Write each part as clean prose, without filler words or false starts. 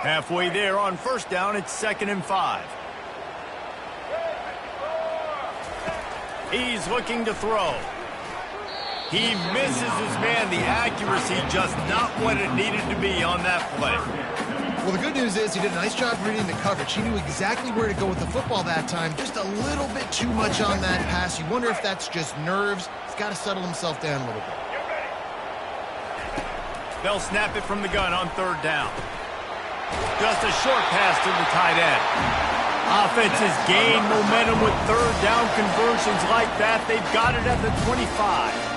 Halfway there on first down, it's 2nd and 5. He's looking to throw. He misses his man. The accuracy just not what it needed to be on that play. Well, the good news is he did a nice job reading the coverage. He knew exactly where to go with the football that time. Just a little bit too much on that pass. You wonder if that's just nerves. He's got to settle himself down a little bit. They'll snap it from the gun on 3rd down. Just a short pass to the tight end. Offenses gain momentum with 3rd down conversions like that. They've got it at the 25.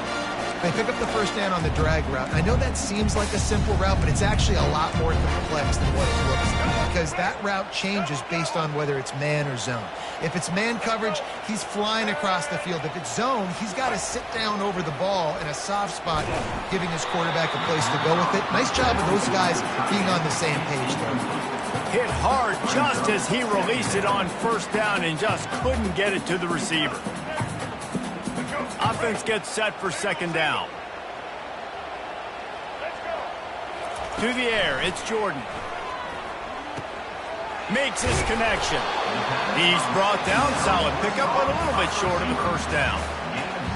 They pick up the first down on the drag route. I know that seems like a simple route, but it's actually a lot more complex than what it looks like because that route changes based on whether it's man or zone. If it's man coverage, he's flying across the field. If it's zone, he's got to sit down over the ball in a soft spot, giving his quarterback a place to go with it. Nice job of those guys being on the same page there. Hit hard just as he released it on 1st down and just couldn't get it to the receiver. Offense gets set for 2nd down. To the air, it's Jordan. Makes his connection. He's brought down, solid pickup, but a little bit short of the 1st down.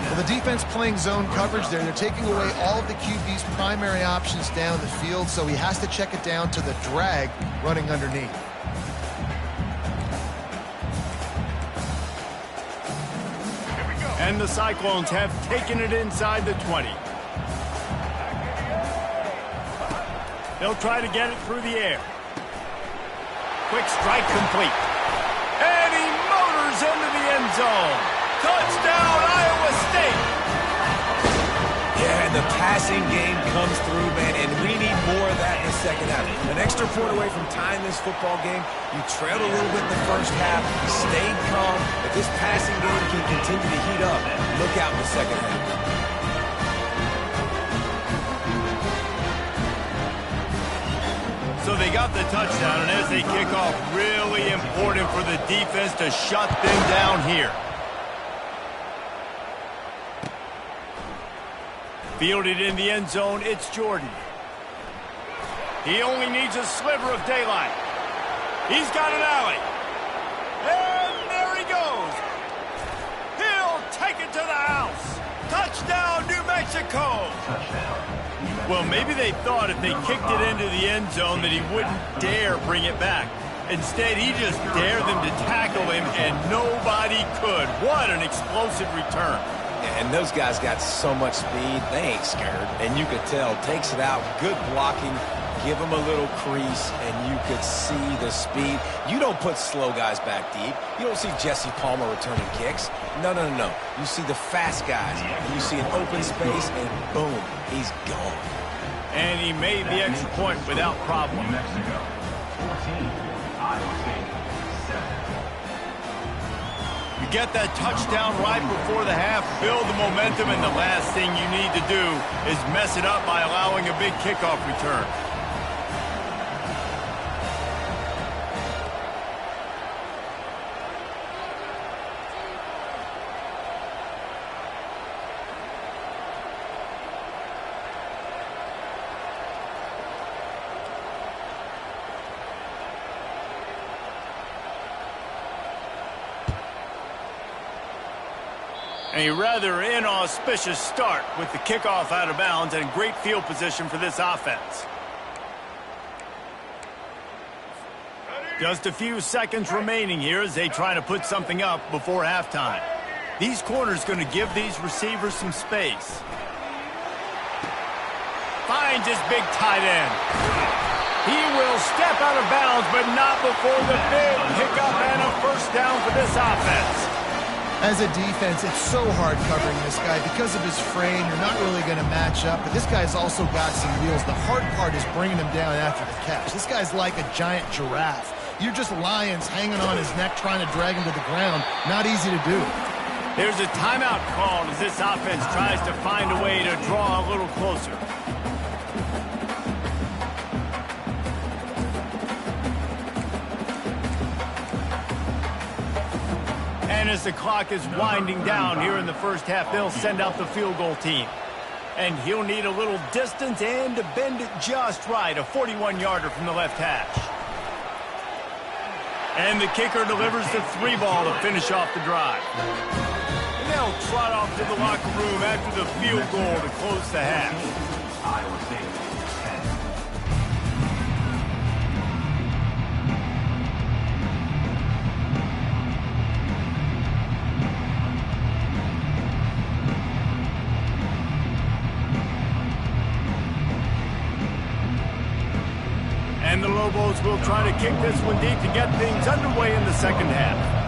Well, the defense playing zone coverage there. They're taking away all of the QB's primary options down the field, so he has to check it down to the drag running underneath. And the Cyclones have taken it inside the 20. They'll try to get it through the air. Quick strike complete. And he motors into the end zone. Touchdown, Iowa State! Yeah, and the passing game comes through, man, and we need more of that in the 2nd half. An extra point away from tying this football game. You trailed a little bit in the 1st half, stayed calm. If this passing game can continue to heat up, look out in the 2nd half. So they got the touchdown, and as they kick off, really important for the defense to shut them down here. Fielded in the end zone, it's Jordan. He only needs a sliver of daylight. He's got an alley. And there he goes. He'll take it to the house. Touchdown, New Mexico. Well, maybe they thought if they kicked it into the end zone that he wouldn't dare bring it back. Instead, he just dared them to tackle him, and nobody could. What an explosive return. And those guys got so much speed, they ain't scared. And you could tell, takes it out, good blocking, give him a little crease, and you could see the speed. You don't put slow guys back deep. You don't see Jesse Palmer returning kicks. No. You see the fast guys, and you see an open space, and boom, he's gone. And he made the extra point without problem. New Mexico, 14, Iowa State, 7. You get that touchdown right before the half, build the momentum, and the last thing you need to do is mess it up by allowing a big kickoff return. A rather inauspicious start with the kickoff out of bounds and great field position for this offense. Just a few seconds remaining here as they try to put something up before halftime. These corners going to give these receivers some space. Finds his big tight end. He will step out of bounds, but not before the big pickup and a 1st down for this offense. As a defense, it's so hard covering this guy. Because of his frame, you're not really going to match up. But this guy's also got some wheels. The hard part is bringing him down after the catch. This guy's like a giant giraffe. You're just lions hanging on his neck trying to drag him to the ground. Not easy to do. There's a timeout called as this offense tries to find a way to draw a little closer. And as the clock is winding down here in the 1st half, they'll send out the field goal team. And he'll need a little distance and to bend it just right. A 41-yarder from the left hash. And the kicker delivers the 3 ball to finish off the drive. And they'll trot off to the locker room after the field goal to close the half. Iowa State, 10. And the Lobos will try to kick this one deep to get things underway in the second half.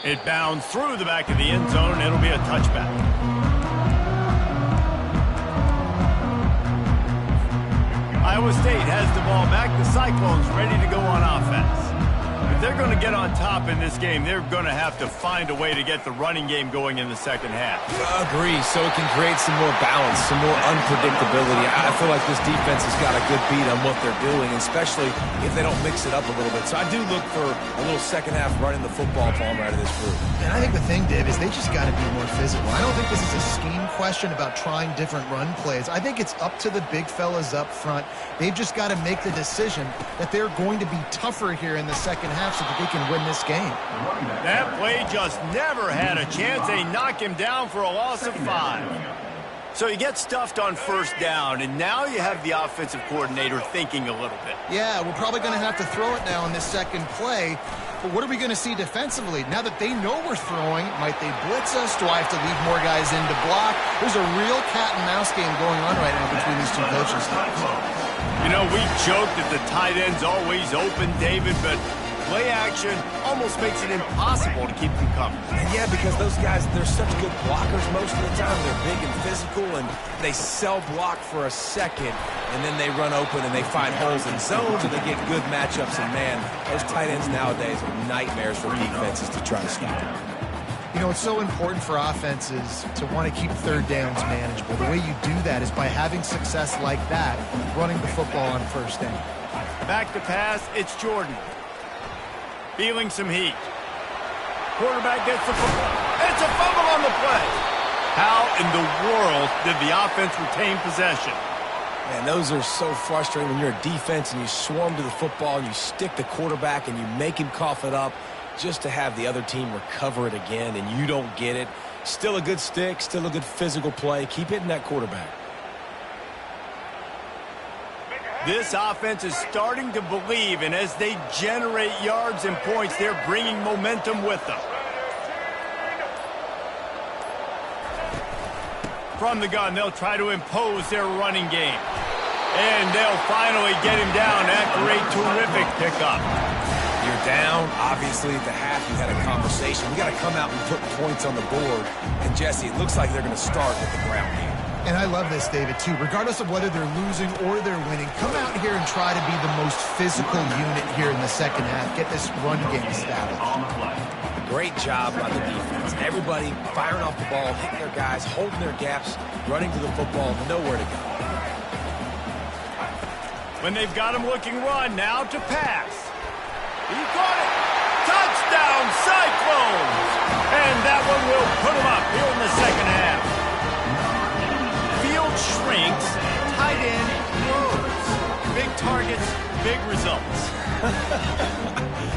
It bounds through the back of the end zone, and it'll be a touchback. Iowa State has the ball back. The Cyclones ready to go on offense. If they're going to get on top in this game, they're going to have to find a way to get the running game going in the second half. Agree, so it can create some more balance, some more unpredictability. I feel like this defense has got a good beat on what they're doing, especially if they don't mix it up a little bit. So I do look for a little second half running the football palm out of this group. And I think the thing, Dave, is they just got to be more physical. I don't think this is a scheme question about trying different run plays. I think it's up to the big fellas up front. They've just got to make the decision that they're going to be tougher here in the second half so that they can win this game. That play just never had a chance. They knock him down for a loss of 5. So you get stuffed on first down, and now you have the offensive coordinator thinking a little bit. Yeah, we're probably going to have to throw it now in this second play. But what are we going to see defensively? Now that they know we're throwing, might they blitz us? Do I have to leave more guys in to block? There's a real cat and mouse game going on right now between these two coaches. You know, we joke that the tight end's always open, David, but play action almost makes it impossible to keep them coming. And yeah, because those guys, they're such good blockers most of the time. They're big and physical, and they sell block for a second, and then they run open and they find holes in zones, and they get good matchups. And man, those tight ends nowadays are nightmares for defenses to try to stop them. You know, it's so important for offenses to want to keep third downs manageable. The way you do that is by having success like that, running the football on first down. Back to pass, it's Jordan. Feeling some heat. Quarterback gets the football. It's a fumble on the play. How in the world did the offense retain possession? Man, those are so frustrating when you're a defense and you swarm to the football and you stick the quarterback and you make him cough it up just to have the other team recover it again and you don't get it. Still a good stick, still a good physical play. Keep hitting that quarterback. This offense is starting to believe, and as they generate yards and points, they're bringing momentum with them. From the gun, they'll try to impose their running game. And they'll finally get him down after a terrific pickup. You're down. Obviously, at the half, you had a conversation. We got to come out and put points on the board. And, Jesse, it looks like they're going to start with the ground game. And I love this, David, too. Regardless of whether they're losing or they're winning, come out here and try to be the most physical unit here in the second half. Get this run game established. On the play. Great job by the defense. Everybody firing off the ball, hitting their guys, holding their gaps, running to the football, nowhere to go. When they've got him looking run, now to pass. He caught it. Touchdown, Cyclones! And that one will put him up here in the second half. Field shrinks, tight end grows. Big targets, big results.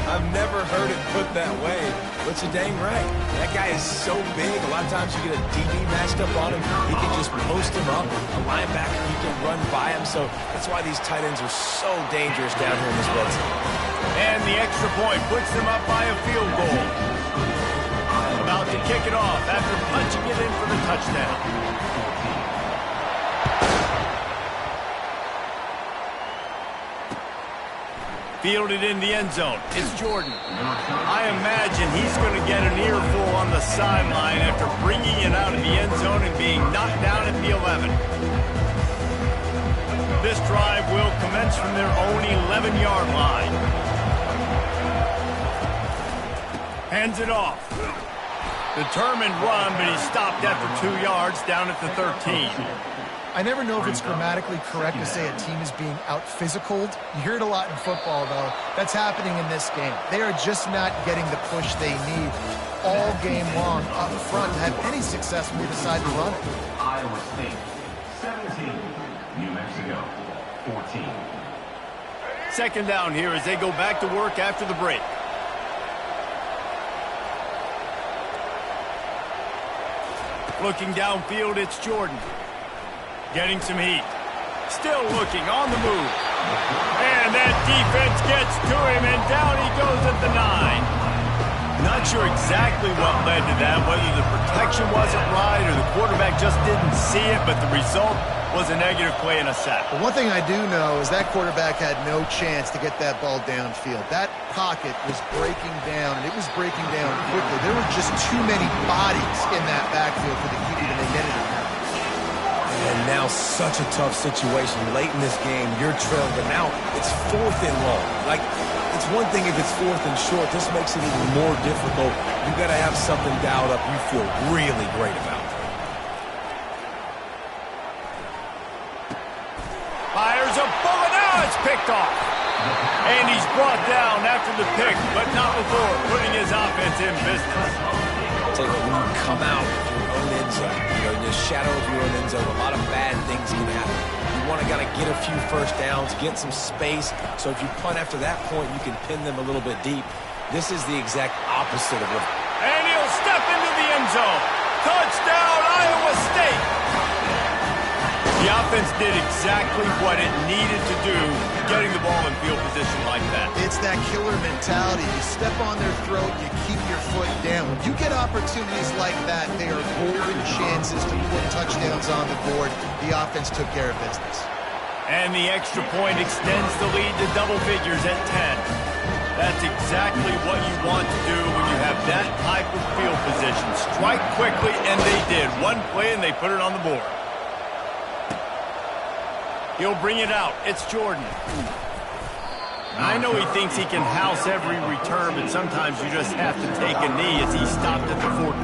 I've never heard it put that way, but you're dang right. That guy is so big. A lot of times you get a DB matched up on him. He can just post him up. A linebacker, he can run by him. So that's why these tight ends are so dangerous down here in this red zone. And the extra point puts them up by a field goal. About to kick it off after punching it in for the touchdown. Fielded in the end zone. It's Jordan. I imagine he's going to get an earful on the sideline after bringing it out of the end zone and being knocked down at the 11. This drive will commence from their own 11-yard line. Hands it off. Determined run, but he stopped after 2 yards down at the 13. I never know if it's grammatically correct to say a team is being out-physicaled. You hear it a lot in football, though. That's happening in this game. They are just not getting the push they need all game long up front to have any success when they decide to run it. Iowa State, 17, New Mexico, 14. Second down here as they go back to work after the break. Looking downfield, it's Jordan. Getting some heat. Still looking, on the move. And that defense gets to him, and down he goes at the 9. Not sure exactly what led to that, whether the protection wasn't right or the quarterback just didn't see it, but the result was a negative play and a sack. But one thing I do know is that quarterback had no chance to get that ball downfield. That pocket was breaking down, and it was breaking down quickly. There were just too many bodies in that backfield for the keeper to make anything happen. And now such a tough situation. Late in this game, you're trailing, but now it's 4th and long. Like, it's one thing if it's 4th and short. This makes it even more difficult. You got to have something dialed up you feel really great about. Fires a bullet. Now it's picked off. And he's brought down after the pick, but not before putting his offense in business. Take it when you come out of your own end zone, in the shadow of your own end zone, a lot of bad things can happen. You want to get a few first downs, get some space, so if you punt after that point, you can pin them a little bit deep. This is the exact opposite of what... And he'll step into the end zone. Touchdown, Iowa State! The offense did exactly what it needed to do, getting the ball in field position like that. It's that killer mentality. You step on their throat, you keep your foot down. When you get opportunities like that, they are golden chances to put touchdowns on the board. The offense took care of business. And the extra point extends the lead to double figures at 10. That's exactly what you want to do when you have that type of field position. Strike quickly, and they did. One play, and they put it on the board. He'll bring it out. It's Jordan. I know he thinks he can house every return, but sometimes you just have to take a knee as he stopped at the 14.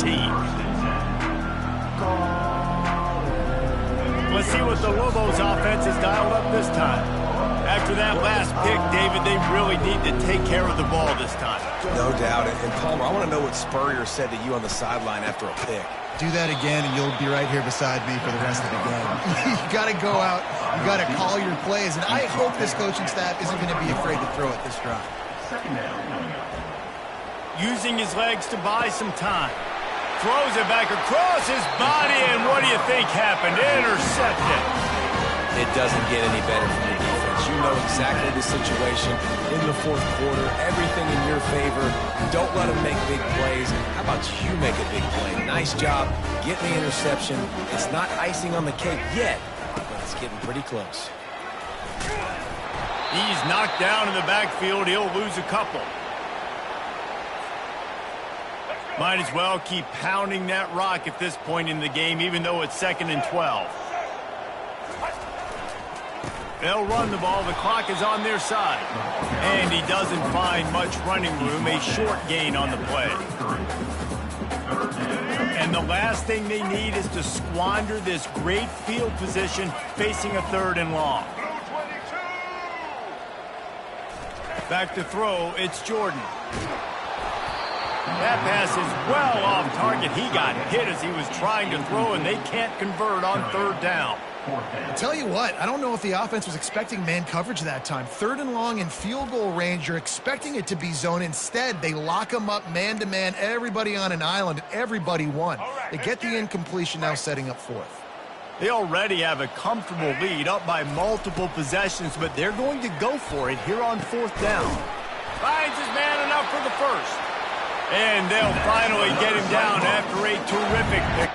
Let's see what the Lobos offense has dialed up this time. After that last pick, David, they really need to take care of the ball this time. No doubt. And Palmer, I want to know what Spurrier said to you on the sideline after a pick. Do that again, and you'll be right here beside me for the rest of the game. You got to go out. You got to call your plays, and I hope this coaching staff isn't going to be afraid to throw it this drive. Second down coming up. Using his legs to buy some time. Throws it back across his body, and what do you think happened? Intercepted. It doesn't get any better from the defense. You know exactly the situation in the 4th quarter. Everything in your favor. Don't let them make big plays. How about you make a big play? Nice job. Get the interception. It's not icing on the cake yet, but it's getting pretty close. He's knocked down in the backfield. He'll lose a couple. Might as well keep pounding that rock at this point in the game, even though it's 2nd and 12. They'll run the ball. The clock is on their side. And he doesn't find much running room. A short gain on the play. And the last thing they need is to squander this great field position facing a 3rd and long. Back to throw. It's Jordan. That pass is well off target. He got hit as he was trying to throw, and they can't convert on 3rd down. I'll tell you what, I don't know if the offense was expecting man coverage that time. 3rd and long in field goal range, you're expecting it to be zone. Instead, they lock them up man-to-man, everybody on an island, and everybody won. They get the incompletion, now setting up 4th. They already have a comfortable lead, up by multiple possessions, but they're going to go for it here on 4th down. Finds his man enough for the first. And they'll finally get him down after a terrific pick.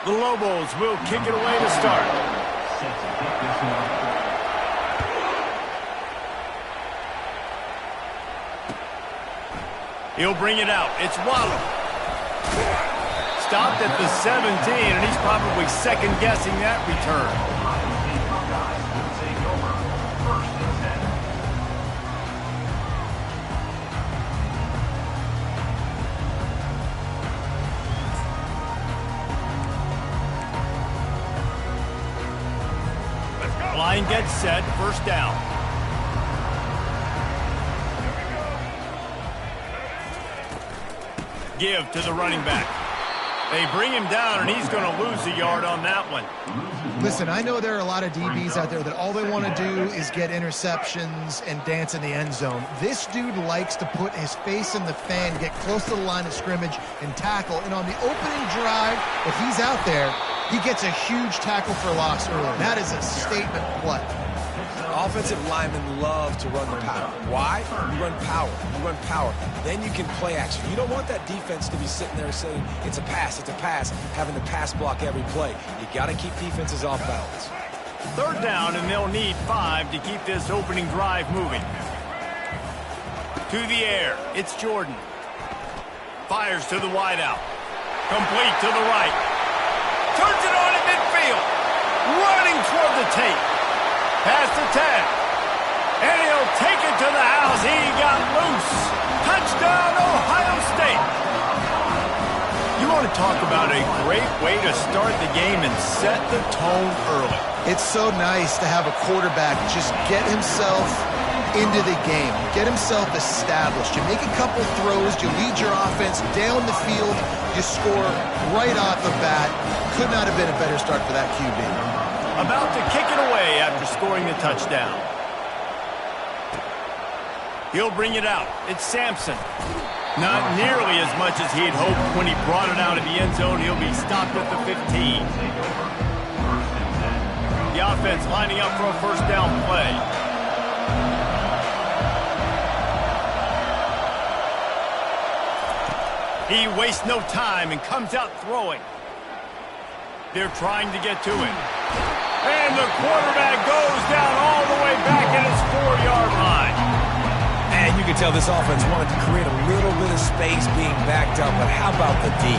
The Lobos will kick it away to start. Set to kick this one off. He'll bring it out. It's Waddle. Stopped at the 17, and he's probably second-guessing that return. Take over. First and 10. Line gets set, first down. Give to the running back. They bring him down, and he's going to lose a yard on that one. Listen, I know there are a lot of DBs out there that all they want to do is get interceptions and dance in the end zone. This dude likes to put his face in the fan, get close to the line of scrimmage, and tackle. And on the opening drive, if he's out there, he gets a huge tackle for loss early. That is a statement play. Offensive linemen love to run the power. Why? You run power. You run power. Then you can play action. You don't want that defense to be sitting there saying, it's a pass, having to pass block every play. You got to keep defenses off balance. Third down, and they'll need 5 to keep this opening drive moving. To the air, it's Jordan. Fires to the wideout. Complete to the right. Turns it on at midfield. Running toward the tape. Past the 10. And he'll take it to the house. He got loose. Touchdown, Ohio State. You want to talk about a great way to start the game and set the tone early. It's so nice to have a quarterback just get himself into the game, get himself established. You make a couple throws, you lead your offense down the field, you score right off the bat. Could not have been a better start for that QB. About to kick it away after scoring the touchdown. He'll bring it out. It's Sampson. Not nearly as much as he'd hoped when he brought it out of the end zone. He'll be stopped at the 15. The offense lining up for a first down play. He wastes no time and comes out throwing. They're trying to get to him. And the quarterback goes down all the way back at his 4-yard line. And you can tell this offense wanted to create a little bit of space being backed up, but how about the D?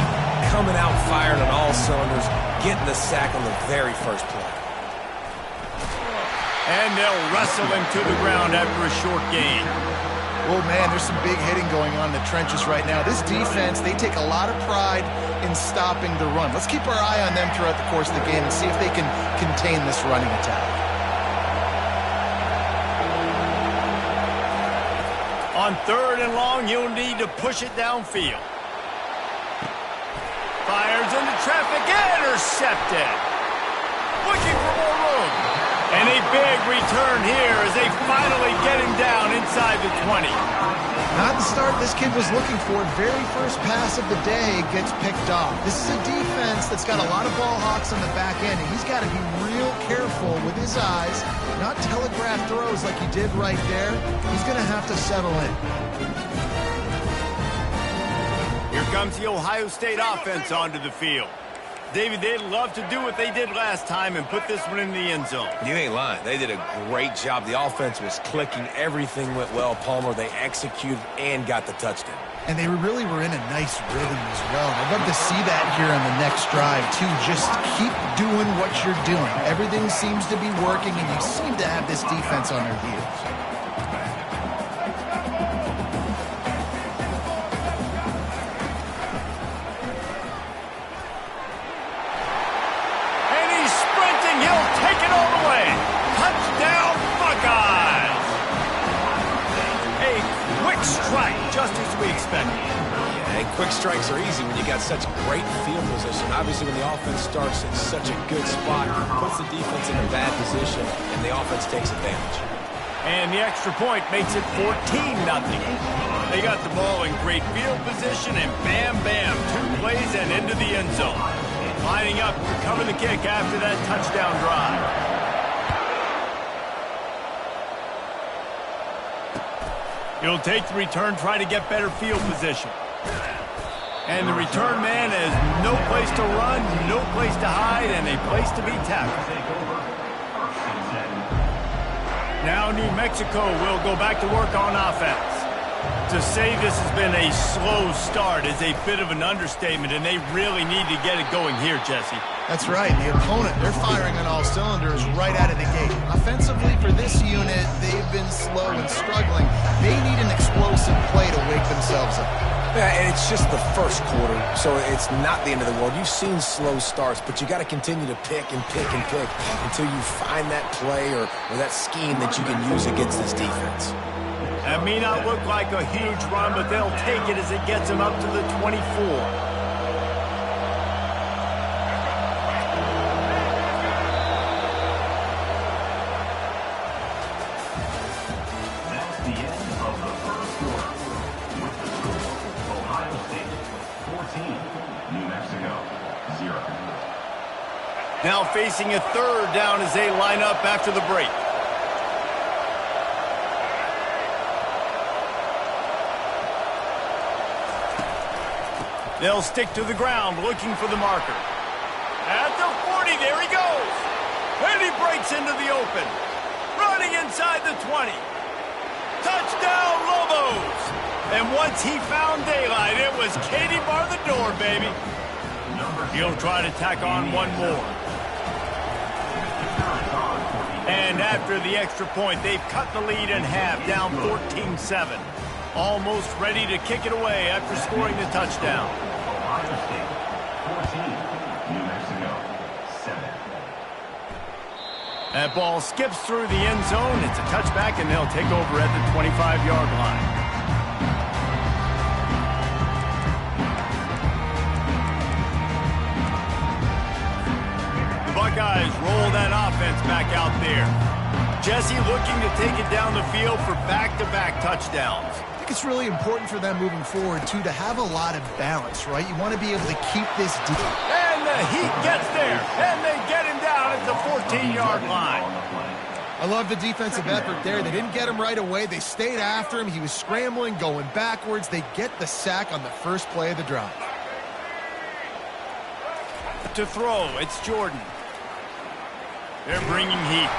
Coming out firing on all cylinders, getting the sack on the very first play. And they'll wrestle him to the ground after a short gain. Oh, man, there's some big hitting going on in the trenches right now. This defense, they take a lot of pride in stopping the run. Let's keep our eye on them throughout the course of the game and see if they can contain this running attack. On 3rd and long, you'll need to push it downfield. Fires into traffic, intercepted. Looking for more room. And a big return here as they finally get him down inside the 20. Not the start this kid was looking for. Very first pass of the day gets picked off. This is a defense that's got a lot of ball hawks on the back end, and he's got to be real careful with his eyes, not telegraph throws like he did right there. He's going to have to settle in. Here comes the Ohio State offense onto the field. David, they'd love to do what they did last time and put this one in the end zone. You ain't lying. They did a great job. The offense was clicking. Everything went well. Palmer, they executed and got the touchdown. And they really were in a nice rhythm as well. I'd love to see that here on the next drive, too. Just keep doing what you're doing. Everything seems to be working, and you seem to have this defense on their heels. Just as we expected. Yeah, and quick strikes are easy when you got such great field position. Obviously, when the offense starts in such a good spot, puts the defense in a bad position, and the offense takes advantage. And the extra point makes it 14-0. They got the ball in great field position, and bam, bam, 2 plays and into the end zone. Lining up to cover the kick after that touchdown drive. He'll take the return, try to get better field position. And the return man has no place to run, no place to hide, and a place to be tackled. Now New Mexico will go back to work on offense. To say this has been a slow start is a bit of an understatement, and they really need to get it going here, Jesse. That's right. The opponent, they're firing on all cylinders right out of the gate. Offensively, for this unit, they've been slow and struggling. They need an explosive play to wake themselves up. Yeah, and it's just the first quarter, so it's not the end of the world. You've seen slow starts, but you got to continue to pick and pick and pick until you find that play or that scheme that you can use against this defense. That may not look like a huge run, but they'll take it as it gets them up to the 24. That's the end of the first quarter. With the score, Ohio State 14, New Mexico 0. Now facing a third down as they line up after the break. They'll stick to the ground, looking for the marker. At the 40, there he goes. And he breaks into the open. Running inside the 20. Touchdown, Lobos! And once he found daylight, it was Katie bar the door, baby. He'll try to tack on one more. And after the extra point, they've cut the lead in half, down 14-7. Almost ready to kick it away after scoring the touchdown. Ohio State 14, New Mexico 7. That ball skips through the end zone. It's a touchback, and they'll take over at the 25-yard line. The Buckeyes roll that offense back out there. Jesse looking to take it down the field for back-to-back touchdowns. I think it's really important for them moving forward, too, to have a lot of balance, right? You want to be able to keep this deep. And the heat gets there, and they get him down at the 14-yard line. I love the defensive effort there. They didn't get him right away. They stayed after him. He was scrambling, going backwards. They get the sack on the first play of the drive. To throw, it's Jordan. They're bringing heat.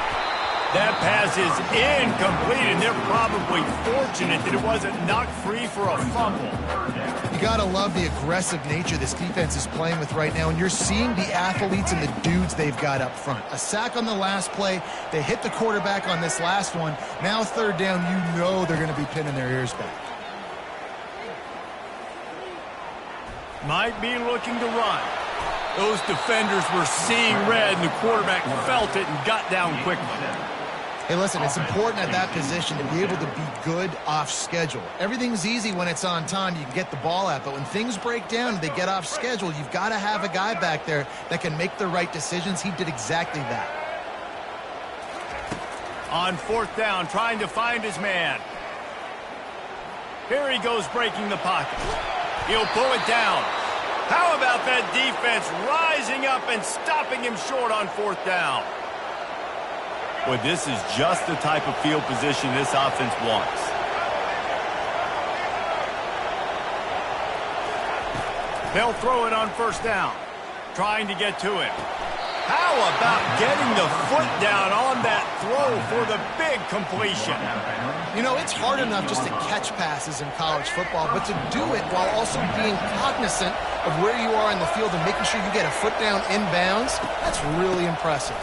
That pass is incomplete, and they're probably fortunate that it wasn't knocked free for a fumble. You got to love the aggressive nature this defense is playing with right now, and you're seeing the athletes and the dudes they've got up front. A sack on the last play. They hit the quarterback on this last one. Now third down, you know they're going to be pinning their ears back. Might be looking to run. Those defenders were seeing red, and the quarterback felt it and got down quickly. Hey, listen, it's important at that position to be able to be good off schedule. Everything's easy when it's on time. You can get the ball out. But when things break down and they get off schedule, you've got to have a guy back there that can make the right decisions. He did exactly that. On fourth down, trying to find his man. Here he goes breaking the pocket. He'll pull it down. How about that defense rising up and stopping him short on fourth down? Boy, this is just the type of field position this offense wants. They'll throw it on first down, trying to get to him. How about getting the foot down on that throw for the big completion? You know, it's hard enough just to catch passes in college football, but to do it while also being cognizant of where you are in the field and making sure you get a foot down inbounds, that's really impressive.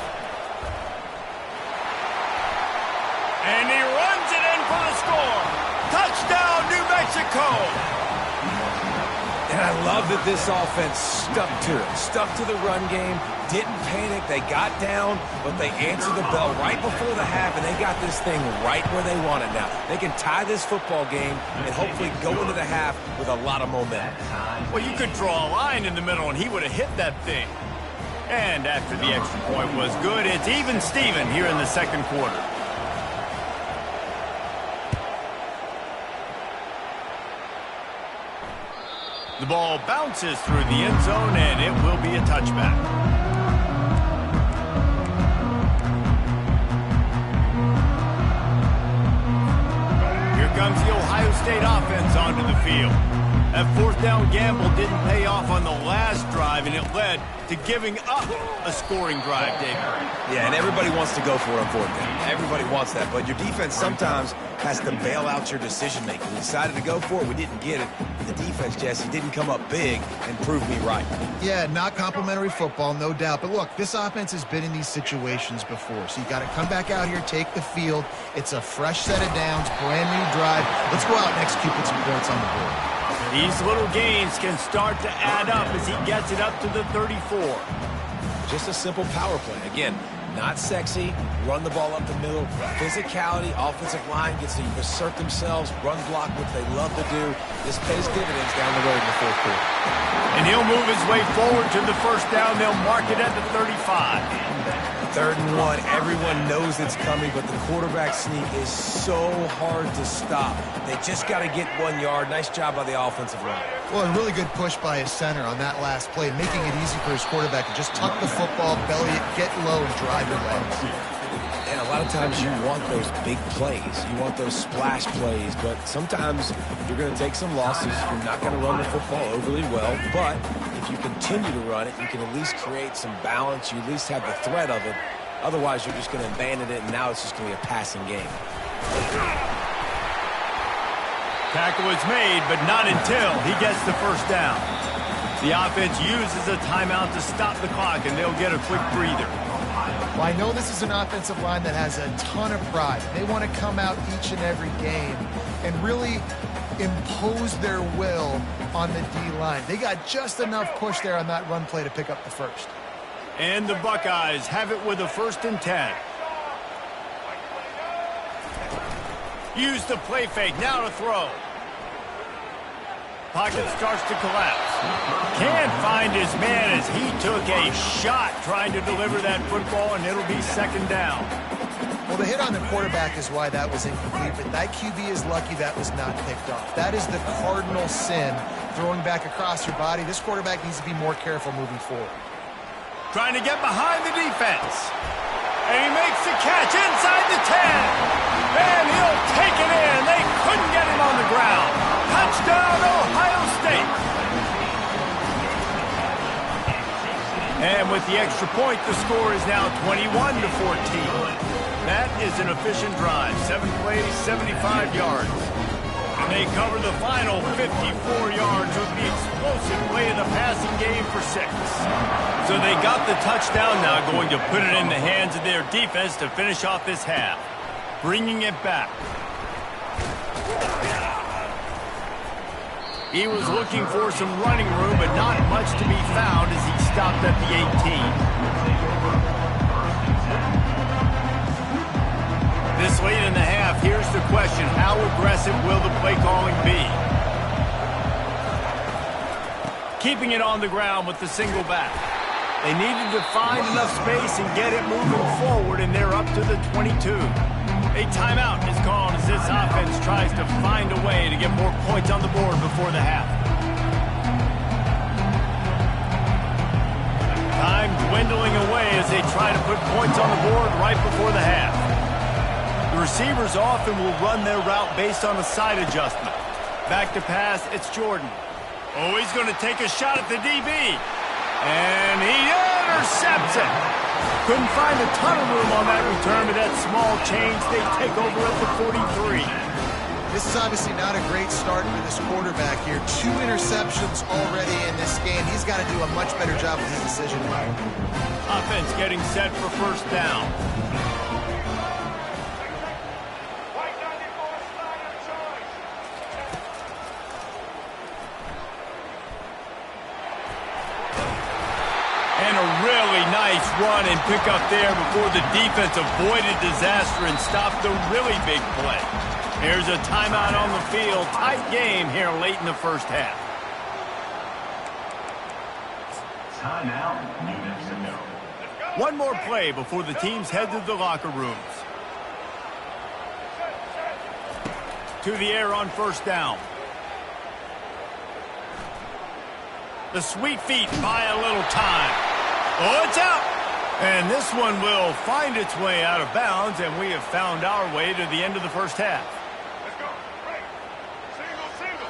And he runs it in for the score. Touchdown, New Mexico. And I love that this offense stuck to it, stuck to the run game, didn't panic. They got down, but they answered the bell right before the half, and they got this thing right where they want it now. They can tie this football game and hopefully go into the half with a lot of momentum. Well, you could draw a line in the middle, and he would have hit that thing. And after the extra point was good, it's even Steven here in the second quarter. The ball bounces through the end zone, and it will be a touchback. Here comes the Ohio State offense onto the field. That fourth down gamble didn't pay off on the last drive, and it led to giving up a scoring drive, David. Yeah, and everybody wants to go for it on fourth down. Everybody wants that, but your defense sometimes has to bail out your decision-making. We decided to go for it. We didn't get it. The defense, Jesse, didn't come up big and prove me right. Yeah, not complimentary football, no doubt. But look, this offense has been in these situations before, so you got to come back out here, take the field. It's a fresh set of downs, brand new drive. Let's go out and execute, put some points on the board. These little gains can start to add up as he gets it up to the 34. Just a simple power play. Again, not sexy, run the ball up the middle, physicality, offensive line gets to assert themselves, run block, what they love to do. This pays dividends down the road in the fourth quarter. And he'll move his way forward to the first down. They'll mark it at the 35. 3rd and 1, everyone knows it's coming, but the quarterback sneak is so hard to stop. They just got to get 1 yard. Nice job by the offensive line. Well, a really good push by his center on that last play, making it easy for his quarterback to just tuck the football, belly it, get low, and drive your legs. And a lot of times you want those big plays. You want those splash plays, but sometimes you're going to take some losses. You're not going to run the football overly well, but if you continue to run it, you can at least create some balance. You at least have the threat of it. Otherwise, you're just going to abandon it, and now it's just going to be a passing game. Tackle is made, but not until he gets the first down. The offense uses a timeout to stop the clock, and they'll get a quick breather. Well, I know this is an offensive line that has a ton of pride. They want to come out each and every game and really impose their will on the D-line. They got just enough push there on that run play to pick up the first. And the Buckeyes have it with a 1st and 10. Use the play fake, now to throw. Pocket starts to collapse. Can't find his man as he took a shot trying to deliver that football, and it'll be 2nd down. Well, the hit on the quarterback is why that was incomplete, but that QB is lucky that was not picked off. That is the cardinal sin, throwing back across your body. This quarterback needs to be more careful moving forward. Trying to get behind the defense. And he makes the catch inside the 10. And he'll take it in. They couldn't get him on the ground. Touchdown, Ohio State. And with the extra point, the score is now 21-14. That is an efficient drive. 7 plays, 75 yards. And they cover the final 54 yards with the explosive play of the passing game for 6. So they got the touchdown, now going to put it in the hands of their defense to finish off this half. Bringing it back. He was looking for some running room, but not much to be found as he stopped at the 18. This late in the half, here's the question. How aggressive will the play calling be? Keeping it on the ground with the single back. They needed to find enough space and get it moving forward, and they're up to the 22. A timeout is called as this offense tries to find a way to get more points on the board before the half. Time dwindling away as they try to put points on the board right before the half. The receivers often will run their route based on a side adjustment. Back to pass, it's Jordan. Oh, he's going to take a shot at the DB. And he intercepts it. Couldn't find a ton of room on that return, but that small change, they take over at the 43. This is obviously not a great start for this quarterback here. 2 interceptions already in this game. He's got to do a much better job with his decision making. Offense getting set for 1st down. And a really nice run and pick up there before the defense avoided disaster and stopped a really big play. There's a timeout on the field. Tight game here late in the 1st half. Timeout, New Mexico. One more play before the teams head to the locker rooms. To the air on 1st down. The sweet feet buy a little time. Oh, it's out. And this one will find its way out of bounds, and we have found our way to the end of the 1st half. Let's go. Right. Single, single.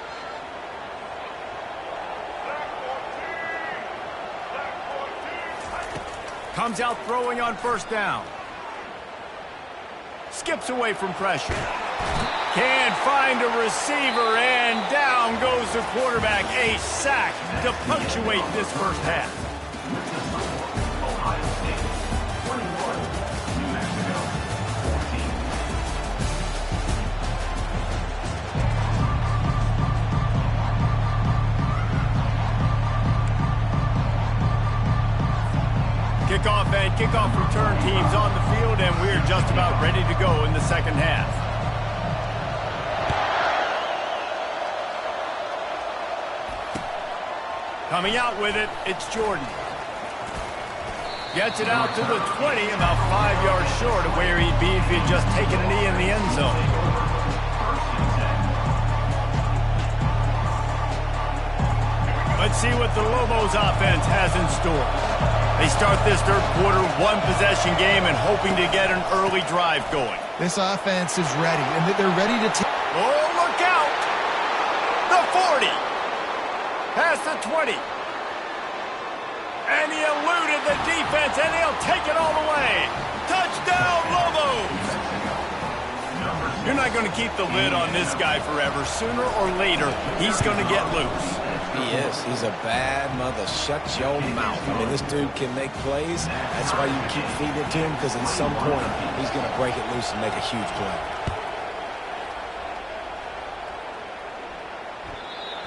Comes out throwing on first down. Skips away from pressure. Can't find a receiver, and down goes the quarterback. A sack to punctuate this first half. Ohio State 21, New Mexico 14. Kickoff and kickoff return teams on the field, and we're just about ready to go in the second half. Coming out with it, it's Jordan. Gets it out to the 20, about 5 yards short of where he'd be if he'd just taken a knee in the end zone. Let's see what the Lobos offense has in store. They start this third quarter, one-possession game, and hoping to get an early drive going. This offense is ready, and they're ready to take. Oh, look out! The 40! Past the 20. And he eluded the defense, and he'll take it all the way. Touchdown, Lobos! You're not going to keep the lid on this guy forever. Sooner or later, he's going to get loose. He is. He's a bad mother. Shut your mouth. I mean, this dude can make plays. That's why you keep feeding it to him, because at some point, he's going to break it loose and make a huge play.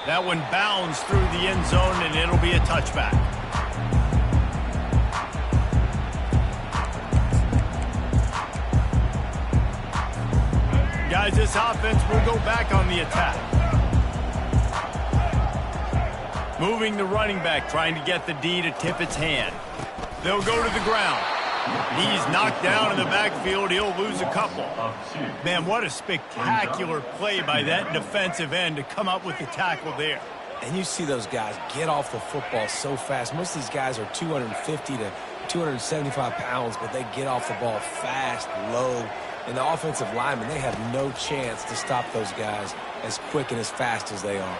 That one bounds through the end zone, and it'll be a touchback. Guys, this offense will go back on the attack. Moving the running back, trying to get the D to tip its hand. They'll go to the ground. He's knocked down in the backfield. He'll lose a couple. Man, what a spectacular play by that defensive end to come up with the tackle there. And you see those guys get off the football so fast. Most of these guys are 250 to 275 pounds, but they get off the ball fast, low. And the offensive linemen, they have no chance to stop those guys as quick and as fast as they are.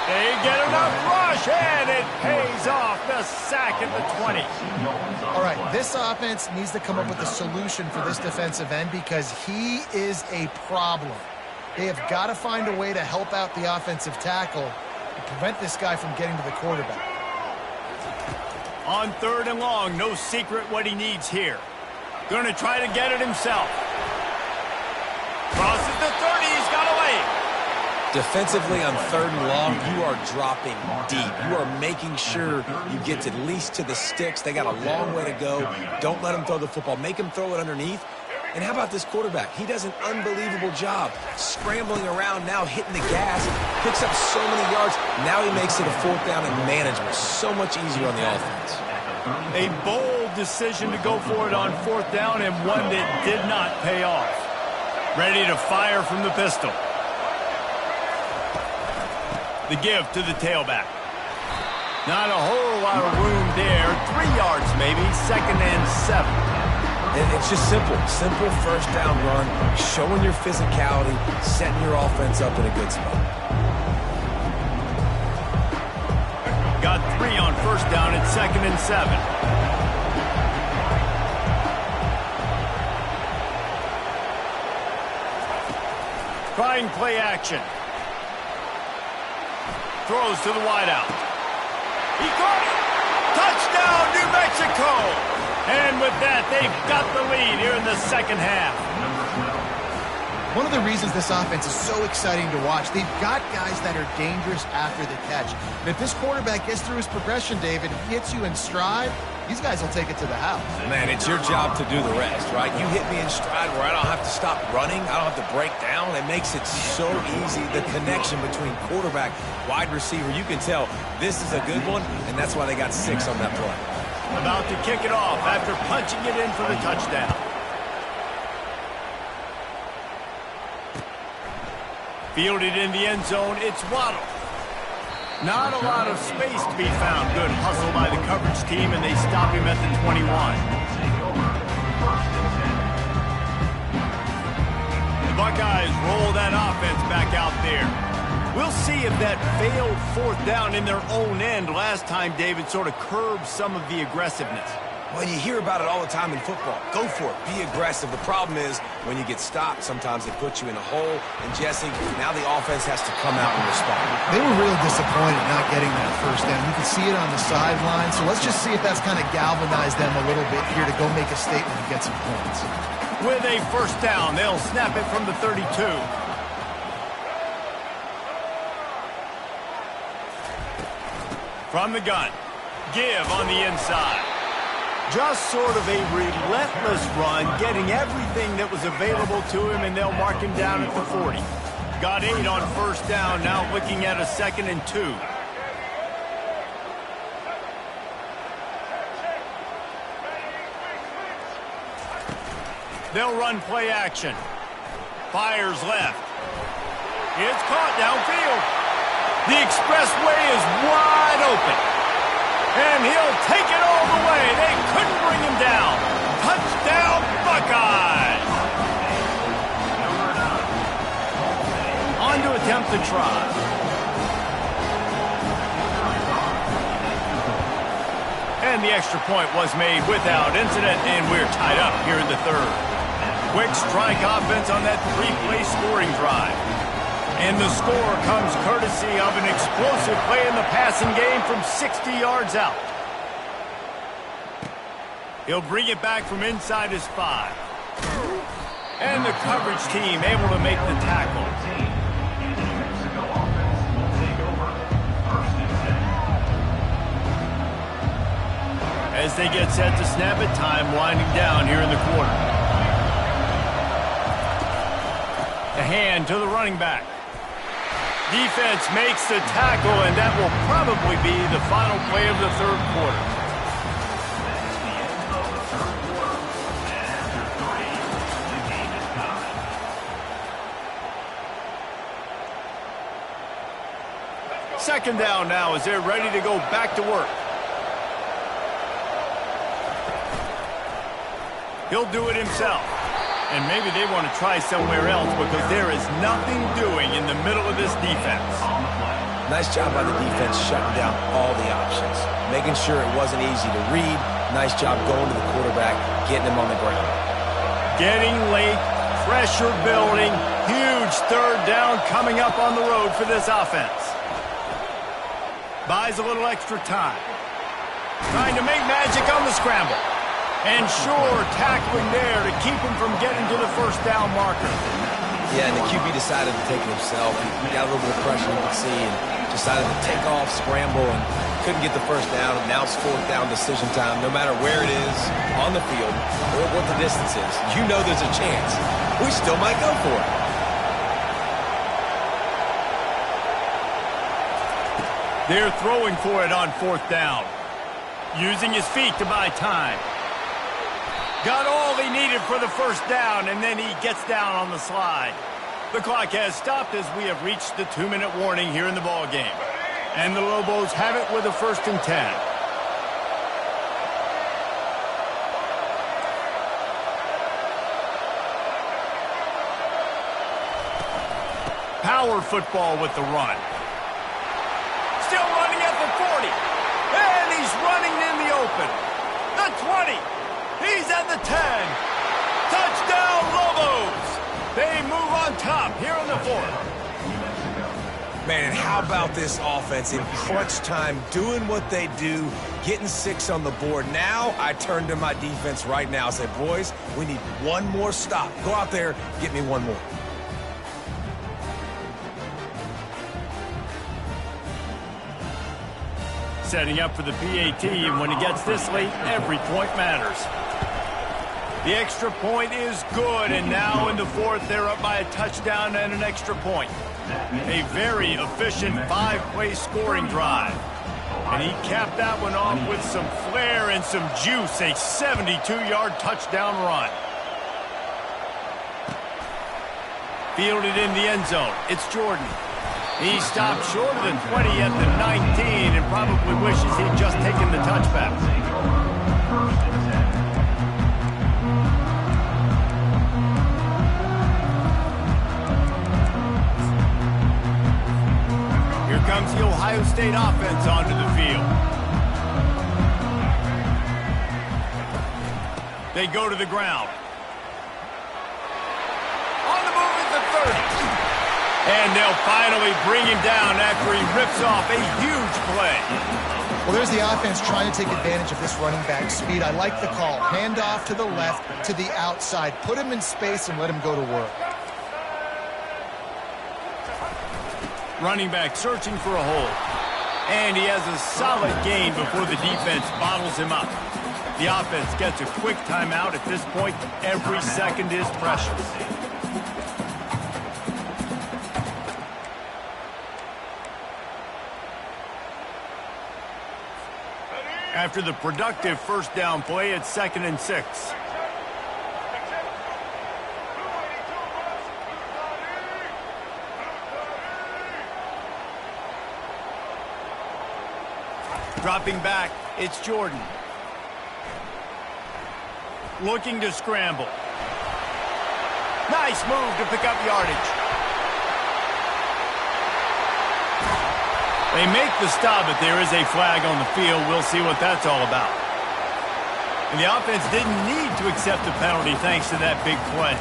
They get enough rush, and it pays off. The sack at the 20. All right, this offense needs to come up with a solution for this defensive end because he is a problem. They have got to find a way to help out the offensive tackle and prevent this guy from getting to the quarterback. On third and long, no secret what he needs here. Going to try to get it himself. Crosses the 30, he's got away. Defensively on third and long, you are dropping deep. You are making sure you get at least to the sticks. They got a long way to go. Don't let them throw the football. Make them throw it underneath. And how about this quarterback? He does an unbelievable job scrambling around, now hitting the gas, picks up so many yards. Now he makes it a fourth down and management. So much easier on the offense. A bold decision to go for it on fourth down, and one that did not pay off. Ready to fire from the pistol. The give to the tailback. Not a whole lot of room there. 3 yards maybe, 2nd and 7. And it's just simple first down run, showing your physicality, setting your offense up in a good spot. Got 3 on first down at 2nd and 7. Trying play action. Throws to the wideout. He caught it! Touchdown, New Mexico! And with that, they've got the lead here in the second half. One of the reasons this offense is so exciting to watch, they've got guys that are dangerous after the catch. And if this quarterback gets through his progression, David, and hits you in stride, these guys will take it to the house. Man, it's your job to do the rest, right? You hit me in stride where I don't have to stop running. I don't have to break down. It makes it so easy, the connection between quarterback, wide receiver. You can tell this is a good one, and that's why they got 6 on that play. About to kick it off after punching it in for the touchdown. Fielded in the end zone, it's Waddle. Not a lot of space to be found. Good hustle by the coverage team, and they stop him at the 21. The Buckeyes roll that offense back out there. We'll see if that failed fourth down in their own end last time, David, sort of curbed some of the aggressiveness. Well, you hear about it all the time in football. Go for it. Be aggressive. The problem is when you get stopped, sometimes they put you in a hole. And, Jesse, now the offense has to come out and respond. They were really disappointed not getting that first down. You can see it on the sideline. So let's just see if that's kind of galvanized them a little bit here to go make a statement and get some points. With a first down, they'll snap it from the 32. From the gun, give on the inside. Just sort of a relentless run, getting everything that was available to him, and they'll mark him down at the 40. Got 8 on first down, now looking at a 2nd and 2. They'll run play action. Fires left. It's caught downfield. The expressway is wide open. And he'll take it all the way. They couldn't bring him down. Touchdown, Buckeyes. On to attempt the try. And the extra point was made without incident, and we're tied up here in the third. Quick strike offense on that 3-play scoring drive. And the score comes courtesy of an explosive play in the passing game from 60 yards out. He'll bring it back from inside his 5. And the coverage team able to make the tackle. As they get set to snap it, time winding down here in the quarter. The hand to the running back. Defense makes the tackle, and that will probably be the final play of the third quarter. Second down now as they're ready to go back to work. He'll do it himself. And maybe they want to try somewhere else because there is nothing doing in the middle of this defense. Nice job by the defense shutting down all the options, making sure it wasn't easy to read. Nice job going to the quarterback, getting him on the ground. Getting late, pressure building, huge third down coming up on the road for this offense. Buys a little extra time. Trying to make magic on the scramble. And sure, tackling there to keep him from getting to the first down marker. Yeah, and the QB decided to take it himself. He got a little bit of pressure, you can see, and decided to take off, scramble, and couldn't get the first down. And now it's fourth down decision time. No matter where it is on the field or what the distance is, you know there's a chance. We still might go for it. They're throwing for it on fourth down. Using his feet to buy time. Got all he needed for the first down, and then he gets down on the slide. The clock has stopped as we have reached the 2-minute warning here in the ballgame. And the Lobos have it with a 1st and 10. Power football with the run. Still running at the 40. And he's running in the open. The 20. He's at the 10. Touchdown, Lobos. They move on top here in the 4th. Man, and how about this offense in crunch time, doing what they do, getting 6 on the board. Now I turn to my defense right now and say, boys, we need one more stop. Go out there, get me one more. Setting up for the PAT, and when he gets this late, every point matters. The extra point is good, and now in the 4th, they're up by a touchdown and an extra point. A very efficient 5-play scoring drive. And he capped that one off with some flair and some juice, a 72-yard touchdown run. Fielded in the end zone, it's Jordan. He stopped short of the 20 at the 19 and probably wishes he'd just taken the touchback. State offense onto the field. They go to the ground. On the move at the 30. And they'll finally bring him down after he rips off a huge play. Well, there's the offense trying to take advantage of this running back speed. I like the call. Hand off to the left, to the outside. Put him in space and let him go to work. Running back searching for a hole. And he has a solid gain before the defense bottles him up. The offense gets a quick timeout. At this point, every second is precious. After the productive first down play, it's 2nd and 6. Dropping back, it's Jordan. Looking to scramble. Nice move to pick up yardage. They make the stop, but there is a flag on the field. We'll see what that's all about. And the offense didn't need to accept the penalty thanks to that big play.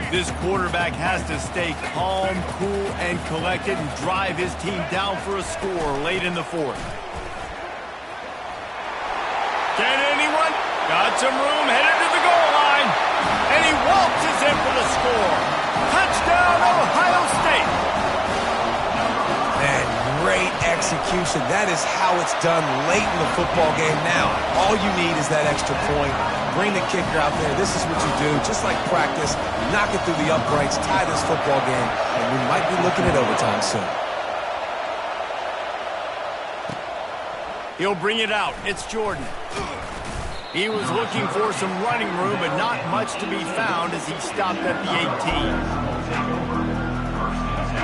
This quarterback has to stay calm, cool, and collected and drive his team down for a score late in the 4th. Can anyone? Got some room, headed to the goal line. And he waltzes in for the score. Touchdown, Ohio State. Man, great execution. That is how it's done late in the football game now. All you need is that extra point. Bring the kicker out there. This is what you do. Just like practice, knock it through the uprights, tie this football game, and we might be looking at overtime soon. He'll bring it out. It's Jordan. He was looking for some running room, but not much to be found as he stopped at the 18.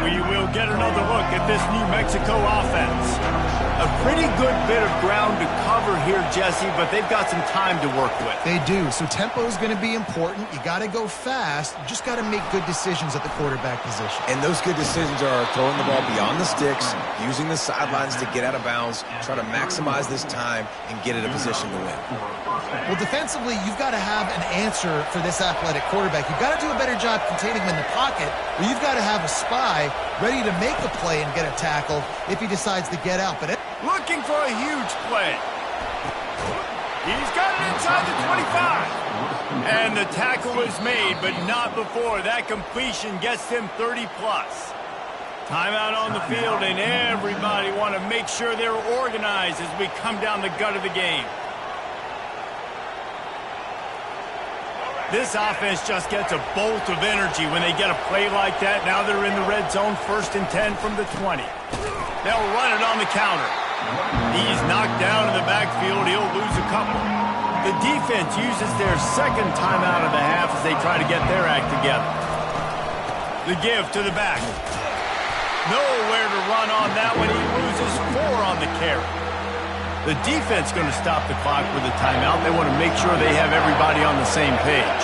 We will get another look at this New Mexico offense. A pretty good bit of ground to cover here, Jesse, but they've got some time to work with. They do, so tempo is going to be important. You got to go fast. You just got to make good decisions at the quarterback position. And those good decisions are throwing the ball beyond the sticks, using the sidelines to get out of bounds, try to maximize this time and get in a position to win. Well, defensively, you've got to have an answer for this athletic quarterback. You've got to do a better job containing him in the pocket, or you've got to have a spy ready to make a play and get a tackle if he decides to get out. But looking for a huge play. He's got it inside the 25. And the tackle is made, but not before. That completion gets him 30-plus. Timeout on the field, and everybody want to make sure they're organized as we come down the gut of the game. This offense just gets a bolt of energy when they get a play like that. Now they're in the red zone, 1st and 10 from the 20. They'll run it on the counter. He's knocked down in the backfield. He'll lose a couple. The defense uses their 2nd timeout of the half as they try to get their act together. The give to the back. Nowhere to run on that one. He loses 4 on the carry. The defense going to stop the clock with a timeout. They want to make sure they have everybody on the same page.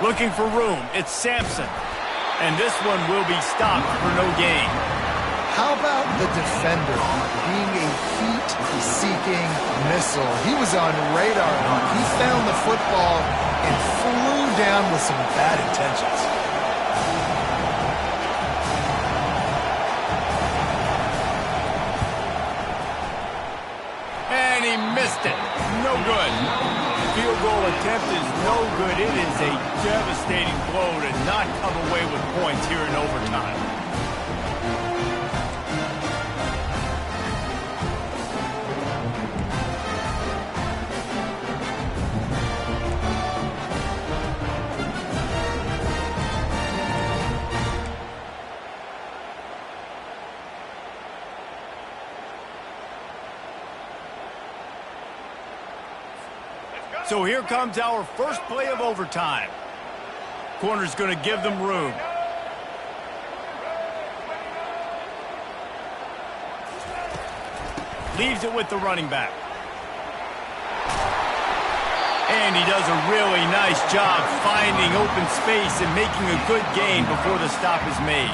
Looking for room. It's Sampson. And this one will be stopped for no gain. how about the defender being a heat-seeking missile? He was on radar. He found the football and flew down with some bad intentions. And he missed it. No good. Field goal attempt is no good. It is a devastating blow to not come away with points here in overtime. So here comes our first play of overtime. Corner's going to give them room. Leaves it with the running back. And he does a really nice job finding open space and making a good gain before the stop is made.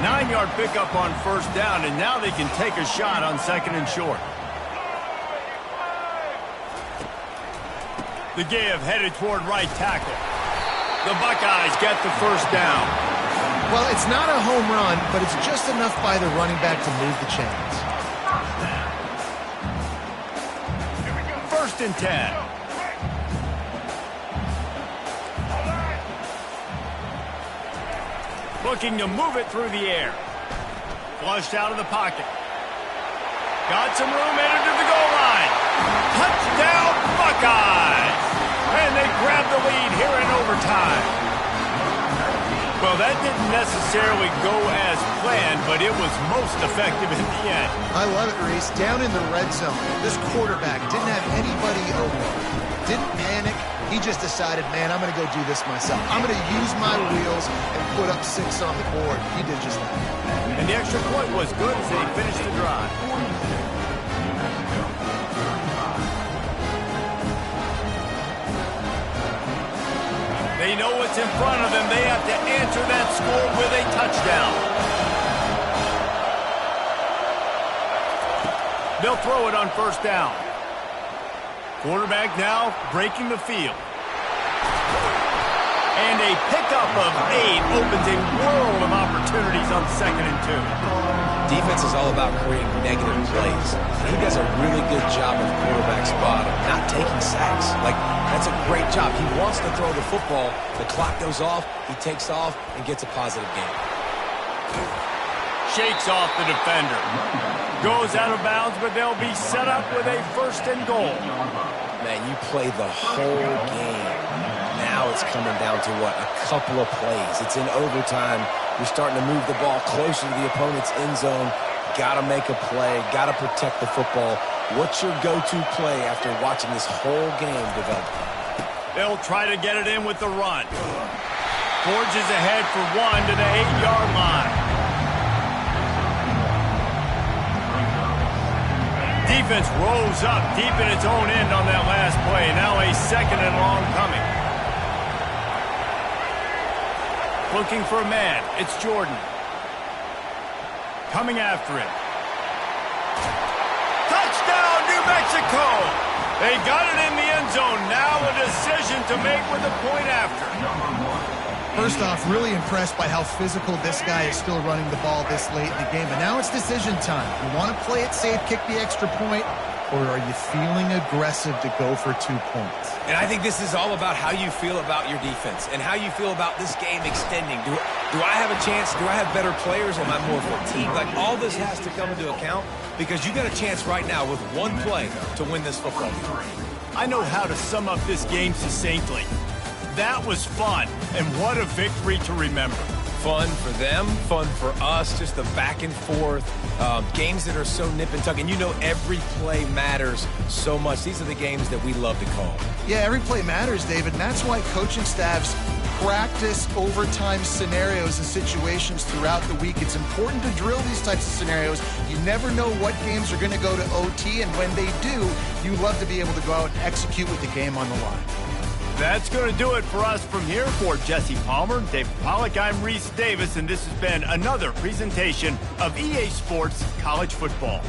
9-yard pickup on first down, and now they can take a shot on second and short. The give headed toward right tackle. The Buckeyes get the first down. Well, it's not a home run, but it's just enough by the running back to move the chains. First and 10. Looking to move it through the air. Flushed out of the pocket. Got some room, headed to the goal line. Touchdown, Buckeyes! And they grab the lead here in overtime. Well, that didn't necessarily go as planned, but it was most effective in the end. I love it, Reese. Down in the red zone, this quarterback didn't have anybody open. Didn't panic. He just decided, man, I'm going to go do this myself. I'm going to use my wheels and put up 6 on the board. He did just that. And the extra point was good as they finished the drive. They know what's in front of them. They have to answer that score with a touchdown. They'll throw it on first down. Quarterback now breaking the field. And a pickup of 8 opens a world of opportunities on second and 2. Defense is all about creating negative plays. He does a really good job of quarterback spot of not taking sacks. Like, that's a great job. He wants to throw the football. The clock goes off. He takes off and gets a positive gain. Shakes off the defender. Goes out of bounds, but they'll be set up with a first and goal. Man, you play the whole game. Now it's coming down to what? A couple of plays. It's in overtime. You're starting to move the ball closer to the opponent's end zone. Got to make a play. Got to protect the football. What's your go-to play after watching this whole game develop? They'll try to get it in with the run. Forges ahead for 1 to the 8-yard line. Defense rolls up deep in its own end on that last play. Now a second and long coming. Looking for a man. It's Jordan. Coming after it. Touchdown, New Mexico! They got it in the end zone. Now a decision to make with a point after. First off, really impressed by how physical this guy is still running the ball this late in the game. But now it's decision time. You want to play it safe, kick the extra point, or are you feeling aggressive to go for 2 points? And I think this is all about how you feel about your defense and how you feel about this game extending. Do I have a chance? Do I have better players? Am I more fatigued? Like, all this has to come into account because you got a chance right now with one play to win this football game. I know how to sum up this game succinctly. That was fun, and what a victory to remember. Fun for them, fun for us, just the back and forth, games that are so nip and tuck. And you know every play matters so much. These are the games that we love to call. Yeah, every play matters, David, and that's why coaching staffs practice overtime scenarios and situations throughout the week. It's important to drill these types of scenarios. You never know what games are going to go to OT, and when they do, you love to be able to go out and execute with the game on the line. That's going to do it for us from here. For Jesse Palmer, David Pollack, I'm Reese Davis, and this has been another presentation of EA Sports College Football.